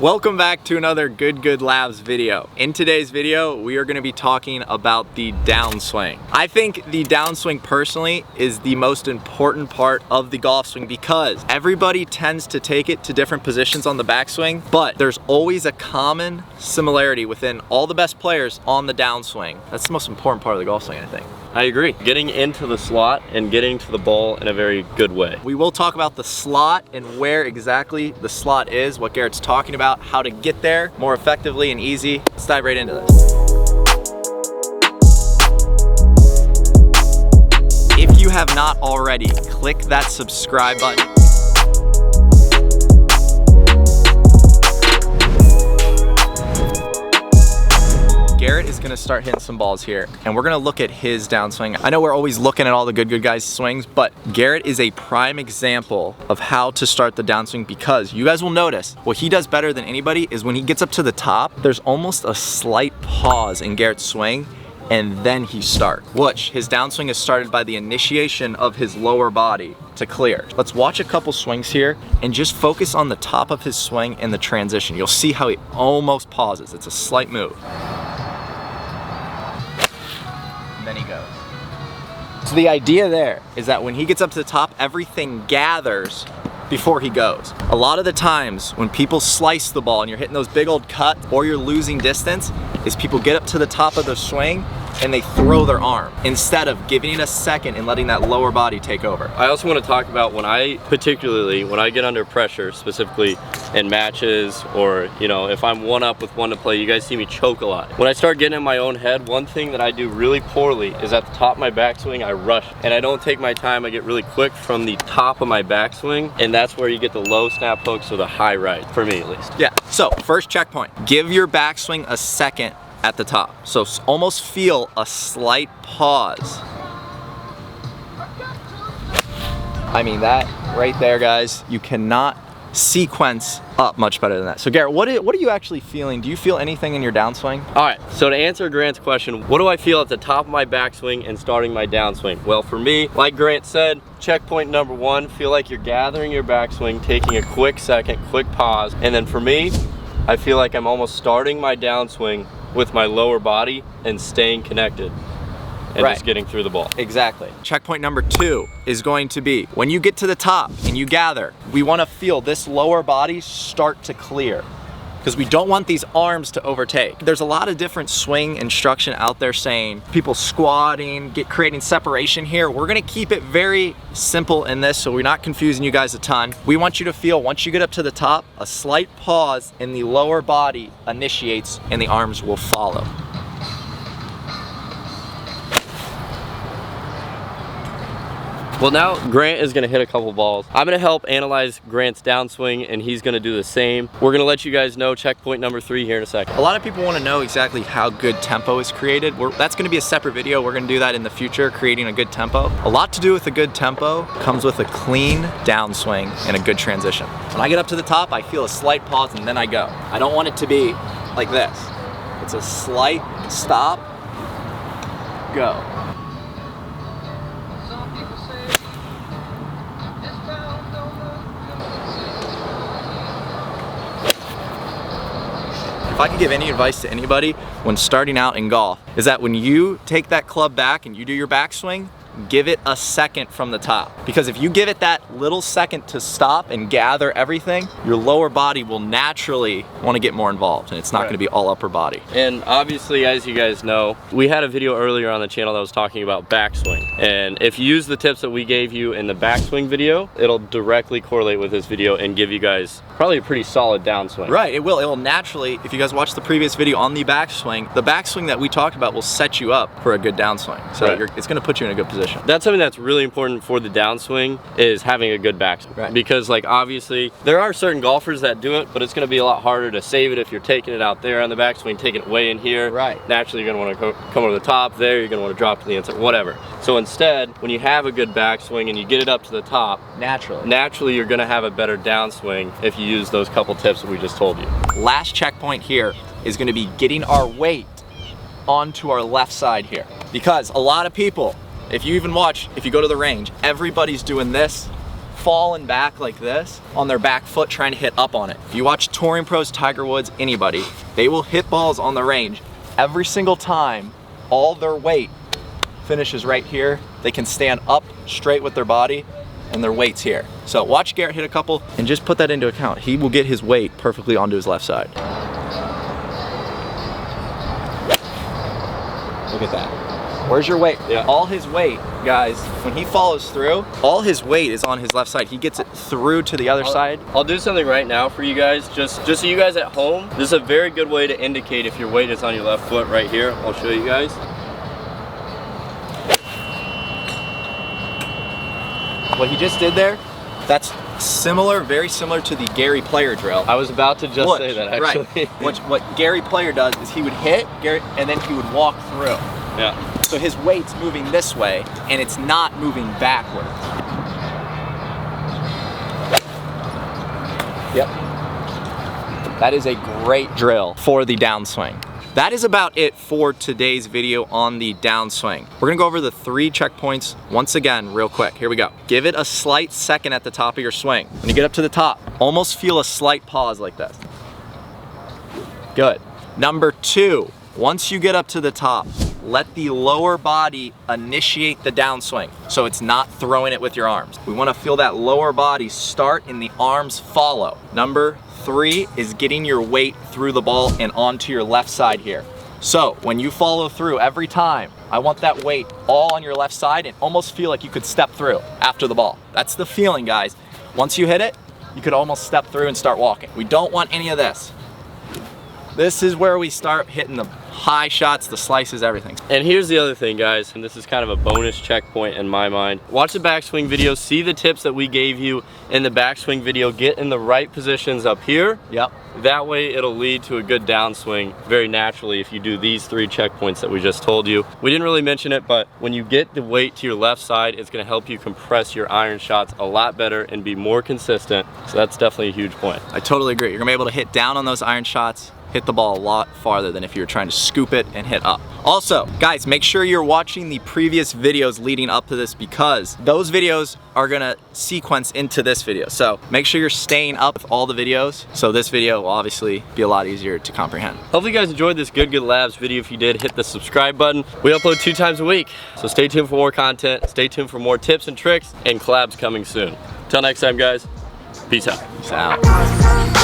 Welcome back to another Good Labs video. In today's video, we are going to be talking about the downswing. I think the downswing personally is the most important part of the golf swing because everybody tends to take it to different positions on the backswing, but there's always a common similarity within all the best players on the downswing. That's the most important part of the golf swing, I think. I agree. Getting into the slot and getting to the ball in a very good way. We will talk about the slot and where exactly the slot is, what Garrett's talking about, how to get there more effectively and easy. Let's dive right into this. If you have not already, click that subscribe button. Garrett is gonna start hitting some balls here, and we're gonna look at his downswing. I know we're always looking at all the good guys' swings, but Garrett is a prime example of how to start the downswing because you guys will notice what he does better than anybody is when he gets up to the top, there's almost a slight pause in Garrett's swing, and then he starts. Which his downswing is started by the initiation of his lower body to clear. Let's watch a couple swings here and just focus on the top of his swing and the transition. You'll see how he almost pauses. It's a slight move. Then he goes. So the idea there is that when he gets up to the top, everything gathers before he goes. A lot of the times when people slice the ball and you're hitting those big old cuts or you're losing distance is people get up to the top of the swing and they throw their arm instead of giving it a second and letting that lower body take over. I also want to talk about when I get under pressure, specifically in matches or, you know, if I'm one up with one to play, you guys see me choke a lot. When I start getting in my own head, one thing that I do really poorly is at the top of my backswing, I rush and I don't take my time. I get really quick from the top of my backswing, and that's where you get the low snap hooks or the high right, for me at least. Yeah, so first checkpoint, give your backswing a second at the top. So almost feel a slight pause. I mean, that right there, guys, you cannot sequence up much better than that. So Garrett, what are you actually feeling? Do you feel anything in your downswing? All right, so to answer Grant's question, what do I feel at the top of my backswing and starting my downswing? Well, for me, like Grant said, checkpoint number one, feel like you're gathering your backswing, taking a quick second, quick pause. And then for me, I feel like I'm almost starting my downswing with my lower body and staying connected and just getting through the ball. Exactly. Checkpoint number two is going to be when you get to the top and you gather, we want to feel this lower body start to clear because we don't want these arms to overtake. There's a lot of different swing instruction out there saying people squatting, creating separation here. We're gonna keep it very simple in this so we're not confusing you guys a ton. We want you to feel, once you get up to the top, a slight pause and the lower body initiates and the arms will follow. Well, now Grant is gonna hit a couple balls. I'm gonna help analyze Grant's downswing and he's gonna do the same. We're gonna let you guys know checkpoint number 3 here in a second. A lot of people wanna know exactly how good tempo is created. That's gonna be a separate video. We're gonna do that in the future, creating a good tempo. A lot to do with a good tempo comes with a clean downswing and a good transition. When I get up to the top, I feel a slight pause and then I go. I don't want it to be like this. It's a slight stop, go. If I could give any advice to anybody when starting out in golf, is that when you take that club back and you do your backswing, give it a second from the top. Because if you give it that little second to stop and gather everything, your lower body will naturally want to get more involved and it's not going to be all upper body. And obviously, as you guys know, we had a video earlier on the channel that was talking about backswing. And if you use the tips that we gave you in the backswing video, it'll directly correlate with this video and give you guys probably a pretty solid downswing. Right, it will naturally, if you guys watch the previous video on the backswing that we talked about will set you up for a good downswing. So it's going to put you in a good position. That's something that's really important for the downswing is having a good backswing. Right. Because like obviously there are certain golfers that do it, but it's going to be a lot harder to save it if you're taking it out there on the backswing, taking it way in here. Right. Naturally you're going to want to come over the top there, you're going to want to drop to the inside, whatever. So instead, when you have a good backswing and you get it up to the top, naturally you're going to have a better downswing if you use those couple tips that we just told you. Last checkpoint here is going to be getting our weight onto our left side here. Because a lot of people, if you go to the range, everybody's doing this falling back like this on their back foot trying to hit up on it. If you watch touring pros, Tiger Woods, anybody, they will hit balls on the range every single time. All their weight finishes right here. They can stand up straight with their body and their weight's here. So watch Garrett hit a couple and just put that into account. He will get his weight perfectly onto his left side. Look at that. Where's your weight? Yeah. All his weight, guys, when he follows through, all his weight is on his left side. He gets it through to the other side. I'll do something right now for you guys, just so you guys at home. This is a very good way to indicate if your weight is on your left foot right here. I'll show you guys. What he just did there, that's similar, very similar to the Gary Player drill. I was about to just say that, actually. Right. What Gary Player does is he would hit, and then he would walk through. Yeah. So his weight's moving this way, and it's not moving backwards. Yep. That is a great drill for the downswing. That is about it for today's video on the downswing. We're gonna go over the 3 checkpoints once again real quick. Here we go. Give it a slight second at the top of your swing. When you get up to the top, almost feel a slight pause like this. Good. Number 2, once you get up to the top, let the lower body initiate the downswing, so it's not throwing it with your arms. We wanna feel that lower body start and the arms follow. Number 3 is getting your weight through the ball and onto your left side here. So when you follow through every time, I want that weight all on your left side and almost feel like you could step through after the ball. That's the feeling, guys. Once you hit it, you could almost step through and start walking. We don't want any of this. This is where we start hitting the high shots, the slices, everything. And here's the other thing, guys, and this is kind of a bonus checkpoint in my mind. Watch the backswing video, see the tips that we gave you in the backswing video, get in the right positions up here. Yep. That way it'll lead to a good downswing very naturally if you do these 3 checkpoints that we just told you. We didn't really mention it, but when you get the weight to your left side, it's gonna help you compress your iron shots a lot better and be more consistent. So that's definitely a huge point. I totally agree. You're gonna be able to hit down on those iron shots, hit the ball a lot farther than if you were trying to scoop it and hit up. Also, guys, make sure you're watching the previous videos leading up to this because those videos are gonna sequence into this video. So make sure you're staying up with all the videos so this video will obviously be a lot easier to comprehend. Hopefully you guys enjoyed this Good Good Labs video. If you did, hit the subscribe button. We upload 2 times a week, so stay tuned for more content, stay tuned for more tips and tricks, and collabs coming soon. Till next time, guys, peace out. Peace out.